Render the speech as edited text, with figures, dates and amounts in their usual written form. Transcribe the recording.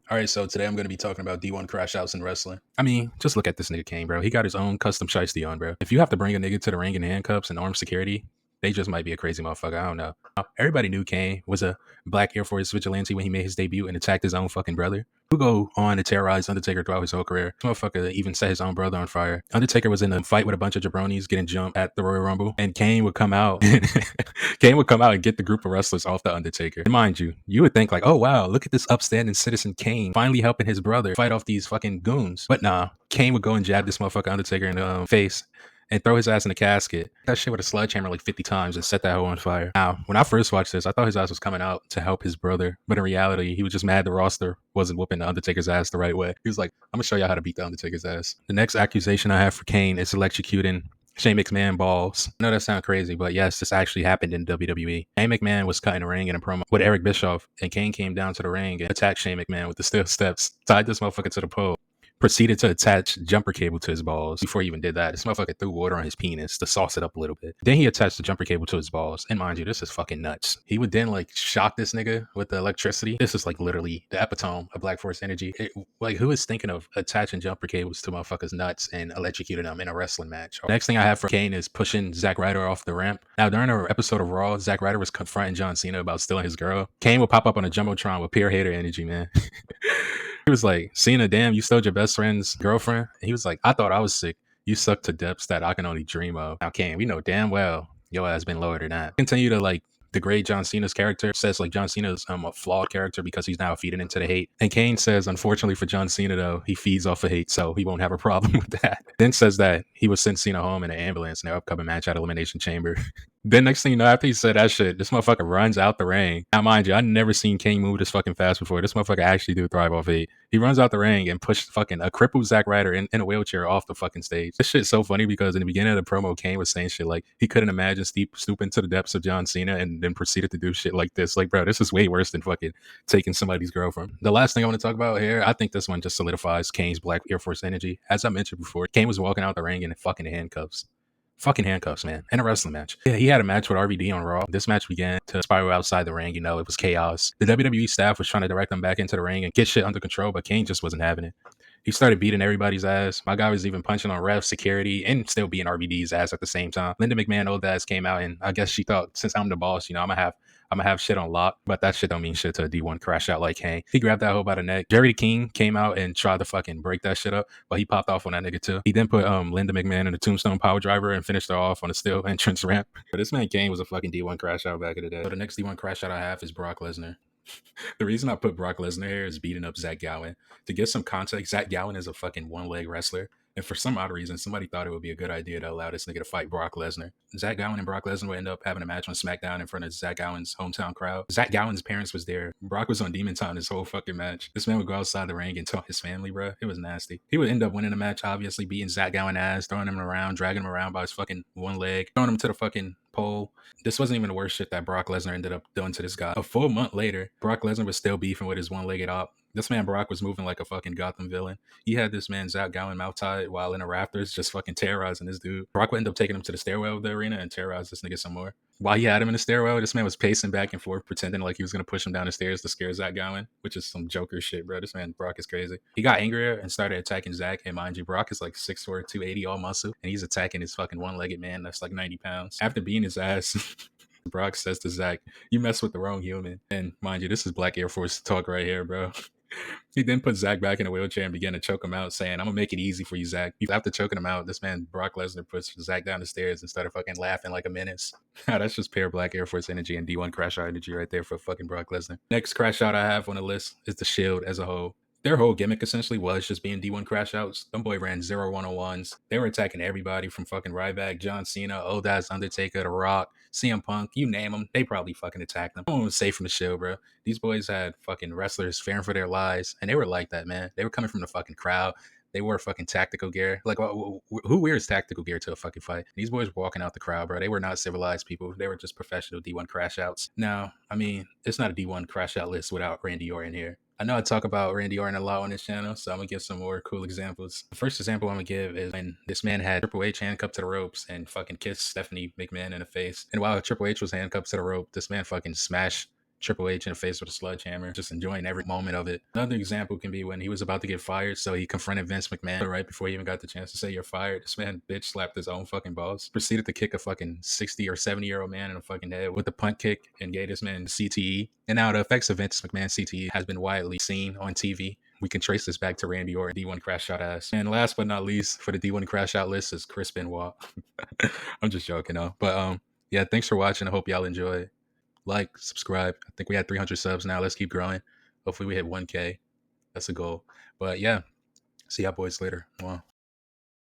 All right, so today I'm going to be talking about D1 Crashouts in wrestling. I mean, just look at this nigga Kane, bro. He got his own custom shiesty on, bro. If you have to bring a nigga to the ring in handcuffs and armed security, they just might be a crazy motherfucker. I don't know. Everybody knew Kane was a black Air Force vigilante when he made his debut and attacked his own fucking brother. Who go on to terrorize Undertaker throughout his whole career. This motherfucker even set his own brother on fire. Undertaker was in a fight with a bunch of jabronis getting jumped at the Royal Rumble, and Kane would come out. Kane would come out and get the group of wrestlers off the Undertaker. And mind you, you would think like, oh wow, look at this upstanding citizen Kane finally helping his brother fight off these fucking goons. But nah, Kane would go and jab this motherfucker Undertaker in the face and throw his ass in a casket. That shit with a sledgehammer like 50 times and set that hoe on fire. Now, when I first watched this, I thought his ass was coming out to help his brother. But in reality, he was just mad the roster wasn't whooping the Undertaker's ass the right way. He was like, I'm going to show y'all how to beat the Undertaker's ass. The next accusation I have for Kane is electrocuting Shane McMahon balls. I know that sounds crazy, but yes, this actually happened in WWE. Shane McMahon was cutting a ring in a promo with Eric Bischoff, and Kane came down to the ring and attacked Shane McMahon with the steel steps, tied this motherfucker to the pole, proceeded to attach jumper cable to his balls. Before he even did that, this motherfucker threw water on his penis to sauce it up a little bit. Then he attached the jumper cable to his balls. And mind you, this is fucking nuts. He would then like shock this nigga with the electricity. This is like literally the epitome of Black Force energy. Like who is thinking of attaching jumper cables to motherfuckers' nuts and electrocuting them in a wrestling match? Next thing I have for Kane is pushing Zack Ryder off the ramp. Now during an episode of Raw, Zack Ryder was confronting John Cena about stealing his girl. Kane would pop up on a Jumbotron with pure hater energy, man. He was like, Cena, damn, you stole your best friend's girlfriend? And he was like, I thought I was sick. You suck to depths that I can only dream of. Now, Kane, we know damn well your ass been lower than that. Continue to like degrade John Cena's character. Says like John Cena's a flawed character because he's now feeding into the hate. And Kane says, unfortunately for John Cena, though, he feeds off of hate, so he won't have a problem with that. Then says that he would send Cena home in an ambulance in their upcoming match at Elimination Chamber. Then next thing you know, after he said that shit, this motherfucker runs out the ring. Now, mind you, I never seen Kane move this fucking fast before. This motherfucker actually do thrive off hate. He runs out the ring and pushed fucking a crippled Zack Ryder in a wheelchair off the fucking stage. This shit's so funny because in the beginning of the promo, Kane was saying shit like he couldn't imagine stooping to the depths of John Cena and then proceeded to do shit like this. Like, bro, this is way worse than fucking taking somebody's girlfriend. The last thing I want to talk about here, I think this one just solidifies Kane's Black Air Force energy. As I mentioned before, Kane was walking out the ring in fucking handcuffs. Fucking handcuffs, man. In a wrestling match. Yeah, he had a match with RVD on Raw. This match began to spiral outside the ring. You know, it was chaos. The WWE staff was trying to direct him back into the ring and get shit under control, but Kane just wasn't having it. He started beating everybody's ass. My guy was even punching on ref, security, and still beating RVD's ass at the same time. Linda McMahon, old ass, came out, and I guess she thought, since I'm the boss, you know, I'm gonna have shit on lock, but that shit don't mean shit to a D1 crash out like Kane. He grabbed that hoe by the neck. Jerry the King came out and tried to fucking break that shit up, but he popped off on that nigga too. He then put Linda McMahon in a tombstone power driver and finished her off on a steel entrance ramp. But this man Kane was a fucking D1 crash out back in the day. So the next D1 crash out I have is Brock Lesnar. The reason I put Brock Lesnar here is beating up Zach Gowen. To get some context, Zach Gowen is a fucking one-leg wrestler. And for some odd reason, somebody thought it would be a good idea to allow this nigga to fight Brock Lesnar. Zach Gowen and Brock Lesnar would end up having a match on SmackDown in front of Zach Gowen's hometown crowd. Zach Gowen's parents was there. Brock was on Demon Time this whole fucking match. This man would go outside the ring and taunt his family, bro. It was nasty. He would end up winning the match, obviously beating Zach Gowen ass, throwing him around, dragging him around by his fucking one leg, throwing him to the fucking pole. This wasn't even the worst shit that Brock Lesnar ended up doing to this guy. A full month later, Brock Lesnar was still beefing with his one-legged op. This man Brock was moving like a fucking Gotham villain. He had this man Zach Gowen mouth tied while in the rafters, just fucking terrorizing this dude. Brock would end up taking him to the stairwell of the arena and terrorize this nigga some more. While he had him in the stairwell, this man was pacing back and forth, pretending like he was gonna push him down the stairs to scare Zach Gowen, which is some Joker shit, bro. This man Brock is crazy. He got angrier and started attacking Zach. And mind you, Brock is like 6'4", 280, all muscle, and he's attacking his fucking one-legged man that's like 90 pounds. After beating his ass, Brock says to Zach, "You mess with the wrong human." And mind you, this is Black Air Force talk right here, bro. He then put Zach back in a wheelchair and began to choke him out, saying, "I'm gonna make it easy for you, Zach." After choking him out, this man Brock Lesnar pushed Zach down the stairs and started fucking laughing like a menace. That's just pure Black Air Force energy and D1 crash out energy right there for fucking Brock Lesnar. Next crash out I have on the list is the Shield as a whole. Their whole gimmick essentially was just being D1 crash outs. Them boy ran 0-101s. They were attacking everybody from fucking Ryback, John Cena, Old Ass Undertaker, The Rock, CM Punk, you name them. They probably fucking attacked them. No one was safe from the Shield, bro. These boys had fucking wrestlers fearing for their lives, and they were like that, man. They were coming from the fucking crowd. They wore fucking tactical gear. Like, who wears tactical gear to a fucking fight? These boys were walking out the crowd, bro. They were not civilized people. They were just professional D1 crash outs. Now, I mean, it's not a D1 crash out list without Randy Orton here. I know I talk about Randy Orton a lot on this channel, so I'm going to give some more cool examples. The first example I'm going to give is when this man had Triple H handcuffed to the ropes and fucking kissed Stephanie McMahon in the face. And while Triple H was handcuffed to the rope, this man fucking smashed Triple H in the face with a sledgehammer, just enjoying every moment of it. Another example can be when he was about to get fired, so he confronted Vince McMahon right before he even got the chance to say you're fired. This man bitch slapped his own fucking boss, proceeded to kick a fucking 60 or 70-year-old man in the fucking head with a punt kick and gave this man CTE. And now the effects of Vince McMahon CTE has been widely seen on TV. We can trace this back to Randy Orton, D1 Crashout ass. And last but not least, for the D1 Crashout list is Chris Benoit. I'm just joking, though. But yeah, thanks for watching. I hope y'all enjoy. Like, subscribe. I think we had 300 subs now. Let's keep growing. Hopefully we hit 1K. That's a goal. But yeah, see y'all boys later. Wow.